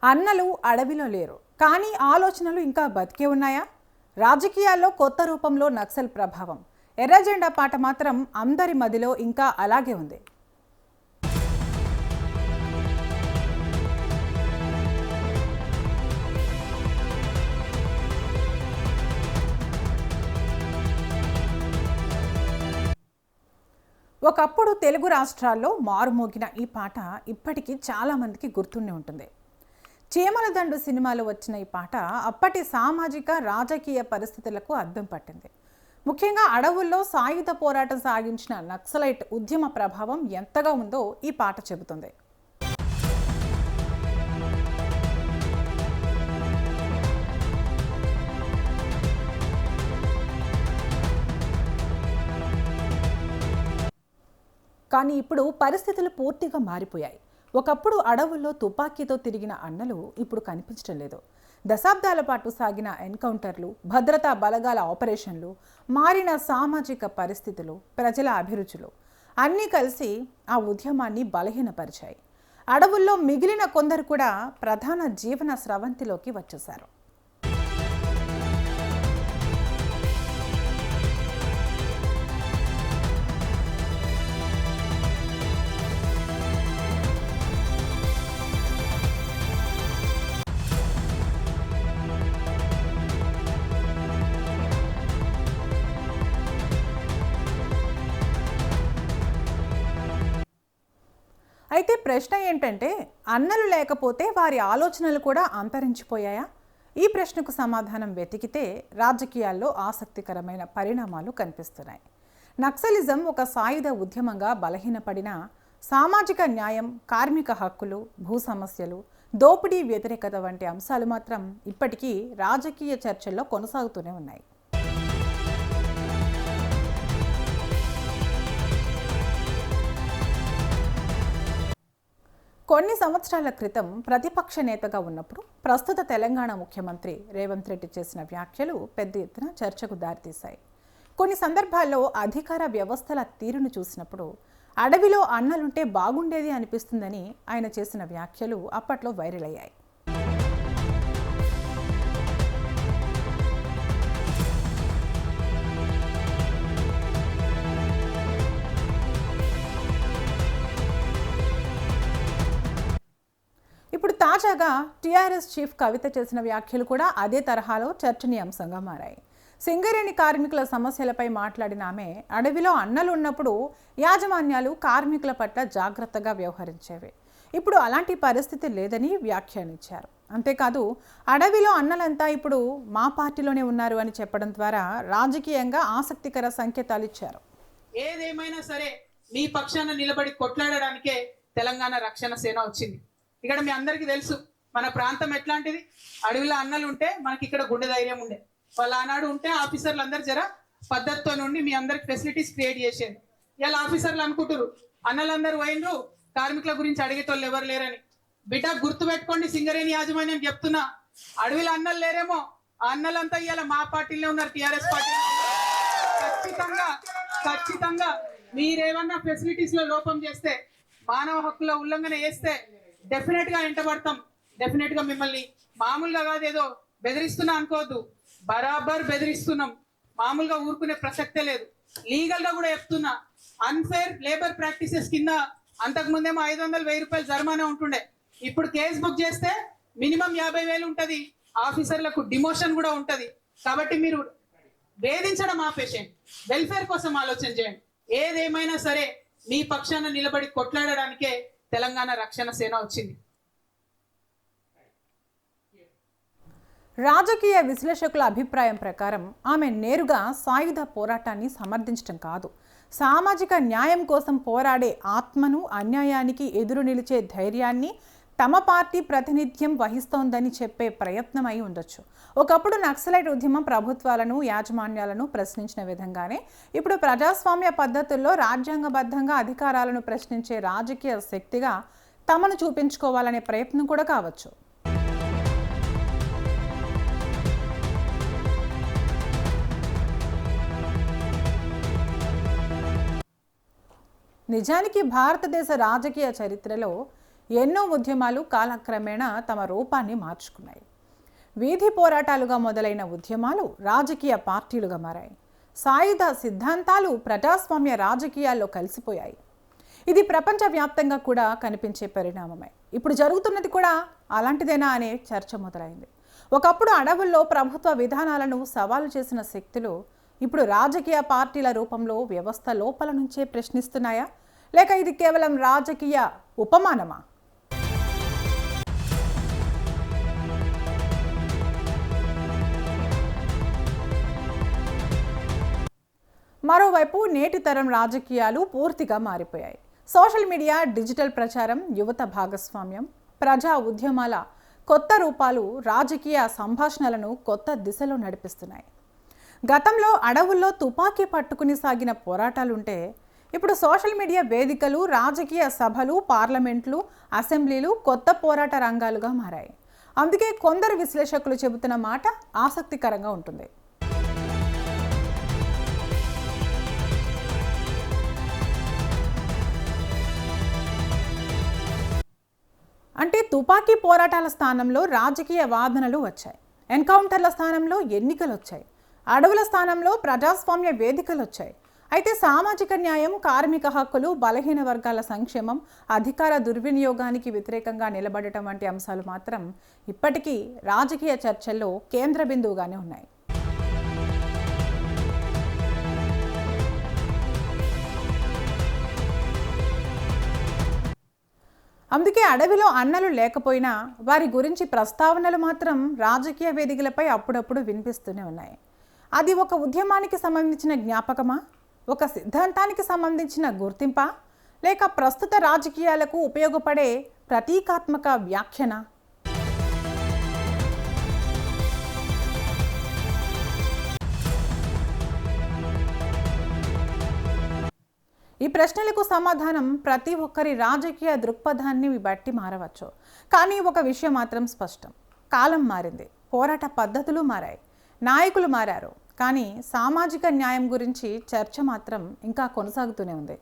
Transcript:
అన్నలు అడవిలో లేరు, కానీ ఆలోచనలు ఇంకా బతికే ఉన్నాయా? రాజకీయాల్లో కొత్త రూపంలో నక్సల్ ప్రభావం. ఎర్రజెండా పాట మాత్రం అందరి మదిలో ఇంకా అలాగే ఉంది. ఒకప్పుడు తెలుగు రాష్ట్రాల్లో మారుమోగిన ఈ పాట ఇప్పటికీ చాలామందికి గుర్తుండే ఉంటుంది. చీమలదండు సినిమాలో వచ్చిన ఈ పాట అప్పటి సామాజిక రాజకీయ పరిస్థితులకు అద్దం పట్టింది. ముఖ్యంగా అడవుల్లో సాయుధ పోరాటం సాగించిన నక్సలైట్ ఉద్యమ ప్రభావం ఎంతగా ఉందో ఈ పాట చెబుతుంది. కానీ ఇప్పుడు పరిస్థితులు పూర్తిగా మారిపోయాయి. ఒకప్పుడు అడవుల్లో తుపాకీతో తిరిగిన అన్నలు ఇప్పుడు కనిపించడం లేదు. దశాబ్దాల పాటు సాగిన ఎన్కౌంటర్లు, భద్రతా బలగాల ఆపరేషన్లు, మారిన సామాజిక పరిస్థితులు, ప్రజల అభిరుచులు అన్నీ కలిసి ఆ ఉద్యమాన్ని బలహీనపరిచాయి. అడవుల్లో మిగిలిన కొందరు కూడా ప్రధాన జీవన స్రవంతిలోకి వచ్చేశారు. అయితే ప్రశ్న ఏంటంటే, అన్నలు లేకపోతే వారి ఆలోచనలు కూడా అంతరించిపోయాయా? ఈ ప్రశ్నకు సమాధానం వెతికితే రాజకీయాల్లో ఆసక్తికరమైన పరిణామాలు కనిపిస్తున్నాయి. నక్సలిజం ఒక సాయుధ ఉద్యమంగా బలహీనపడిన సామాజిక న్యాయం, కార్మిక హక్కులు, భూ సమస్యలు, దోపిడీ వ్యతిరేకత వంటి అంశాలు మాత్రం ఇప్పటికీ రాజకీయ చర్చల్లో కొనసాగుతూనే ఉన్నాయి. కొన్ని సంవత్సరాల క్రితం ప్రతిపక్ష నేతగా ఉన్నప్పుడు ప్రస్తుత తెలంగాణ ముఖ్యమంత్రి రేవంత్ రెడ్డి చేసిన వ్యాఖ్యలు పెద్ద ఎత్తున చర్చకు దారితీశాయి. కొన్ని సందర్భాల్లో అధికార వ్యవస్థల తీరును చూసినప్పుడు అడవిలో అన్నలుంటే బాగుండేది అనిపిస్తుందని ఆయన చేసిన వ్యాఖ్యలు అప్పట్లో వైరల్ అయ్యాయి. ఇప్పుడు తాజాగా టీఆర్ఎస్ చీఫ్ కవిత చేసిన వ్యాఖ్యలు కూడా అదే తరహాలో చర్చనీయాంశంగా మారాయి. సింగరేణి కార్మికుల సమస్యలపై మాట్లాడిన ఆమె, అడవిలో అన్నలు ఉన్నప్పుడు యాజమాన్యాలు కార్మికుల పట్ల జాగ్రత్తగా వ్యవహరించేవి, ఇప్పుడు అలాంటి పరిస్థితి లేదని వ్యాఖ్యానించారు. అంతేకాదు, అడవిలో అన్నలంతా ఇప్పుడు మా పార్టీలోనే ఉన్నారు అని చెప్పడం ద్వారా రాజకీయంగా ఆసక్తికర సంకేతాలు ఇచ్చారు. ఏదేమైనా సరే మీ పక్షాన నిలబడి కొట్లాడడానికే తెలంగాణ రక్షణ సేన వచ్చింది. ఇక్కడ మీ అందరికీ తెలుసు మన ప్రాంతం ఎట్లాంటిది. అడవిలో అన్నలు ఉంటే మనకి ఇక్కడ గుండె ధైర్యం ఉండే. వాళ్ళు ఆనాడు ఉంటే ఆఫీసర్లు అందరు జర పద్ధతితో నుండి మీ అందరికి ఫెసిలిటీస్ క్రియేట్ చేసేది. ఇలా ఆఫీసర్లు అనుకుంటారు అన్నలందరూ పోయినరు, కార్మికుల గురించి అడిగేటోళ్ళు ఎవరు లేరని. బిడ్డ గుర్తుపెట్టుకోండి, సింగరేణి యాజమాన్యం చెప్తున్నా, అడవిలో అన్నలు లేరేమో, ఆ అన్నలంతా ఇవాళ మా పార్టీలో ఉన్నారు, టీఆర్ఎస్ పార్టీ. ఖచ్చితంగా మీరేమన్నా ఫెసిలిటీస్ లో లోపం చేస్తే, మానవ హక్కుల ఉల్లంఘన చేస్తే డెఫినెట్ గా వెంటబడతాం. డెఫినెట్ గా మిమ్మల్ని మామూలుగా కాదు ఏదో బెదిరిస్తున్నా అనుకోవద్దు, బరాబర్ బెదిరిస్తున్నాం. మామూలుగా ఊరుకునే ప్రసక్తే లేదు. లీగల్ గా కూడా చెప్తున్నా, అన్ఫేర్ లేబర్ ప్రాక్టీసెస్ కింద అంతకు ముందేమో 500,000 రూపాయలు జరిమానా ఉంటుండే. ఇప్పుడు కేసు బుక్ చేస్తే మినిమం 50,000 ఉంటది, ఆఫీసర్లకు డిమోషన్ కూడా ఉంటది. కాబట్టి మీరు వేధించడం ఆపేసేయండి, వెల్ఫేర్ కోసం ఆలోచన చేయండి. ఏదేమైనా సరే మీ పక్షాన నిలబడి కొట్లాడడానికే తెలంగాణ రక్షణ సేన వచ్చింది. రాజకీయ విశ్లేషకుల అభిప్రాయం ప్రకారం ఆమె నేరుగా సాయుధ పోరాటాన్ని సమర్థించడం కాదు, సామాజిక న్యాయం కోసం పోరాడే ఆత్మను, అన్యాయానికి ఎదురు నిలిచే ధైర్యాన్ని తమ పార్టీ ప్రాతినిధ్యం వహిస్తోందని చెప్పే ప్రయత్నం అయి ఉండొచ్చు. ఒకప్పుడు నక్సలైట్ ఉద్యమం ప్రభుత్వాలను, యాజమాన్యాలను ప్రశ్నించిన విధంగానే ఇప్పుడు ప్రజాస్వామ్య పద్ధతుల్లో రాజ్యాంగబద్ధంగా అధికారాలను ప్రశ్నించే రాజకీయ శక్తిగా తమను చూపించుకోవాలనే ప్రయత్నం కూడా కావచ్చు. నిజానికి భారతదేశ రాజకీయ చరిత్రలో ఎన్నో ఉద్యమాలు కాలక్రమేణా తమ రూపాన్ని మార్చుకున్నాయి. వీధి పోరాటాలుగా మొదలైన ఉద్యమాలు రాజకీయ పార్టీలుగా మారాయి. సాయుధ సిద్ధాంతాలు ప్రజాస్వామ్య రాజకీయాల్లో కలిసిపోయాయి. ఇది ప్రపంచవ్యాప్తంగా కూడా కనిపించే పరిణామమే. ఇప్పుడు జరుగుతున్నది కూడా అలాంటిదేనా అనే చర్చ మొదలైంది. ఒకప్పుడు అడవుల్లో ప్రభుత్వ విధానాలను సవాలు చేసిన శక్తులు ఇప్పుడు రాజకీయ పార్టీల రూపంలో వ్యవస్థ లోపల నుంచే ప్రశ్నిస్తున్నాయా, లేక ఇది కేవలం రాజకీయ ఉపమానమా? మరోవైపు నేటి తరం రాజకీయాలు పూర్తిగా మారిపోయాయి. సోషల్ మీడియా, డిజిటల్ ప్రచారం, యువత భాగస్వామ్యం, ప్రజా ఉద్యమాల కొత్త రూపాలు రాజకీయ సంభాషణలను కొత్త దిశలో నడిపిస్తున్నాయి. గతంలో అడవుల్లో తుపాకీ పట్టుకుని సాగిన పోరాటాలుంటే ఇప్పుడు సోషల్ మీడియా వేదికలు, రాజకీయ సభలు, పార్లమెంట్లు, అసెంబ్లీలు కొత్త పోరాట రంగాలుగా మారాయి. అందుకే కొందరు విశ్లేషకులు చెబుతున్న మాట ఆసక్తికరంగా ఉంటుంది. అంటే తుపాకీ పోరాటాల స్థానంలో రాజకీయ వాదనలు వచ్చాయి. ఎన్కౌంటర్ల స్థానంలో ఎన్నికలు వచ్చాయి. అడవుల స్థానంలో ప్రజాస్వామ్య వేదికలు వచ్చాయి. అయితే సామాజిక న్యాయం, కార్మిక హక్కులు, బలహీన వర్గాల సంక్షేమం, అధికార దుర్వినియోగానికి వ్యతిరేకంగా నిలబడటం వంటి అంశాలు మాత్రం ఇప్పటికీ రాజకీయ చర్చల్లో కేంద్ర బిందువుగానే ఉన్నాయి. అందుకే అడవిలో అన్నలు లేకపోయినా వారి గురించి ప్రస్తావనలు మాత్రం రాజకీయ వేదికలపై అప్పుడప్పుడు వినిపిస్తూనే ఉన్నాయి. అది ఒక ఉద్యమానికి సంబంధించిన జ్ఞాపకమా, ఒక సిద్ధాంతానికి సంబంధించిన గుర్తింపా, లేక ప్రస్తుత రాజకీయాలకు ఉపయోగపడే ప్రతీకాత్మక వ్యాఖ్యన? ఈ ప్రశ్నలకు సమాధానం ప్రతి ఒక్కరి రాజకీయ దృక్పథాన్ని బట్టి మారవచ్చు. కానీ ఒక విషయం మాత్రం స్పష్టం: కాలం మారింది, పోరాట పద్ధతులు మారాయి, నాయకులు మారారు, కానీ సామాజిక న్యాయం గురించి చర్చ మాత్రం ఇంకా కొనసాగుతూనే ఉంది.